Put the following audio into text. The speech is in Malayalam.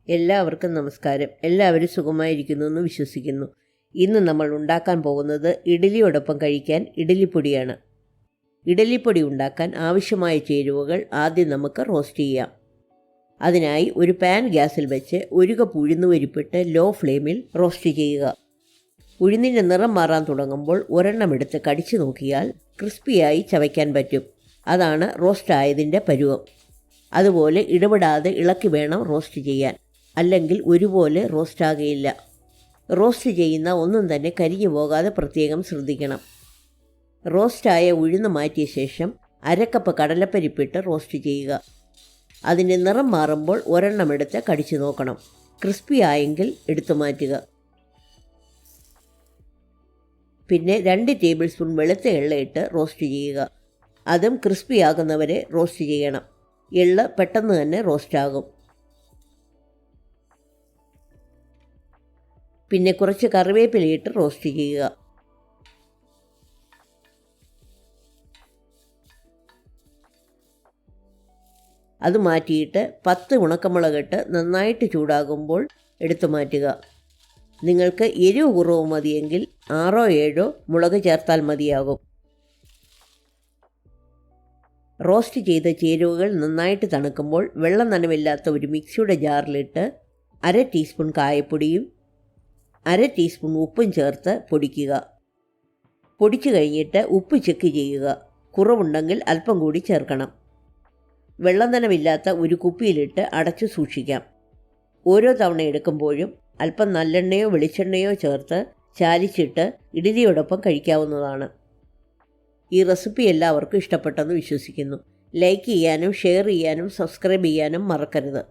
എല്ലാവർക്കും നമസ്കാരം. എല്ലാവരും സുഖമായിരിക്കുന്നു എന്ന് വിശ്വസിക്കുന്നു. ഇന്ന് നമ്മൾ ഉണ്ടാക്കാൻ പോകുന്നത് ഇഡ്ഡലിയോടൊപ്പം കഴിക്കാൻ ഇഡ്ഡലിപ്പൊടിയാണ്. ഇഡ്ഡലിപ്പൊടി ഉണ്ടാക്കാൻ ആവശ്യമായ ചേരുവകൾ ആദ്യം നമുക്ക് റോസ്റ്റ് ചെയ്യാം. അതിനായി ഒരു പാൻ ഗ്യാസിൽ വെച്ച് 1 കപ്പ് ഉഴുന്ന് പരിപ്പിട്ട് ലോ ഫ്ലെയിമിൽ റോസ്റ്റ് ചെയ്യുക. ഉഴുന്നിൻ്റെ നിറം മാറാൻ തുടങ്ങുമ്പോൾ ഒരെണ്ണം എടുത്ത് കടിച്ചു നോക്കിയാൽ ക്രിസ്പിയായി ചവയ്ക്കാൻ പറ്റും. അതാണ് റോസ്റ്റ് ആയതിൻ്റെ പരുവം. അതുപോലെ ഇടപെടാതെ ഇളക്കി വേണം റോസ്റ്റ് ചെയ്യാൻ, അല്ലെങ്കിൽ ഒരുപോലെ റോസ്റ്റാകുകയില്ല. റോസ്റ്റ് ചെയ്യുന്ന ഒന്നും തന്നെ കരിഞ്ഞു പോകാതെ പ്രത്യേകം ശ്രദ്ധിക്കണം. റോസ്റ്റായ ഉഴുന്ന് മാറ്റിയ ശേഷം 1/2 കപ്പ് കടലപ്പരിപ്പിട്ട് റോസ്റ്റ് ചെയ്യുക. അതിൻ്റെ നിറം മാറുമ്പോൾ ഒരെണ്ണം എടുത്ത് കടിച്ചു നോക്കണം. ക്രിസ്പി ആയെങ്കിൽ എടുത്തു മാറ്റുക. പിന്നെ 2 ടേബിൾ സ്പൂൺ വെളുത്ത എള്ളയിട്ട് റോസ്റ്റ് ചെയ്യുക. അതും ക്രിസ്പി ആകുന്നവരെ റോസ്റ്റ് ചെയ്യണം. എള്ള് പെട്ടെന്ന് തന്നെ റോസ്റ്റാകും. പിന്നെ കുറച്ച് കറിവേപ്പിലയിട്ട് റോസ്റ്റ് ചെയ്യുക. അത് മാറ്റിയിട്ട് 10 ഉണക്കമുളകിട്ട് നന്നായിട്ട് ചൂടാകുമ്പോൾ എടുത്തു മാറ്റുക. നിങ്ങൾക്ക് എരിവ് കുറവ് മതിയെങ്കിൽ 6-7 മുളക് ചേർത്താൽ മതിയാകും. റോസ്റ്റ് ചെയ്ത ചേരുവകൾ നന്നായിട്ട് തണുക്കുമ്പോൾ വെള്ളം നനവില്ലാത്ത ഒരു മിക്സിയുടെ ജാറിലിട്ട് 1/2 ടീസ്പൂൺ കായപ്പൊടിയും 1/2 ടീസ്പൂൺ ഉപ്പും ചേർത്ത് പൊടിക്കുക. പൊടിച്ചു കഴിഞ്ഞിട്ട് ഉപ്പ് ചെക്ക് ചെയ്യുക. കുറവുണ്ടെങ്കിൽ അല്പം കൂടി ചേർക്കണം. വെള്ളം നനവില്ലാത്ത ഒരു കുപ്പിയിലിട്ട് അടച്ചു സൂക്ഷിക്കാം. ഓരോ തവണ എടുക്കുമ്പോഴും അല്പം നല്ലെണ്ണയോ വെളിച്ചെണ്ണയോ ചേർത്ത് ചാലിച്ചിട്ട് ഇഡ്ഡലിയോടൊപ്പം കഴിക്കാവുന്നതാണ്. ഈ റെസിപ്പി എല്ലാവർക്കും ഇഷ്ടപ്പെട്ടെന്ന് വിശ്വസിക്കുന്നു. ലൈക്ക് ചെയ്യാനും ഷെയർ ചെയ്യാനും സബ്സ്ക്രൈബ് ചെയ്യാനും മറക്കരുത്.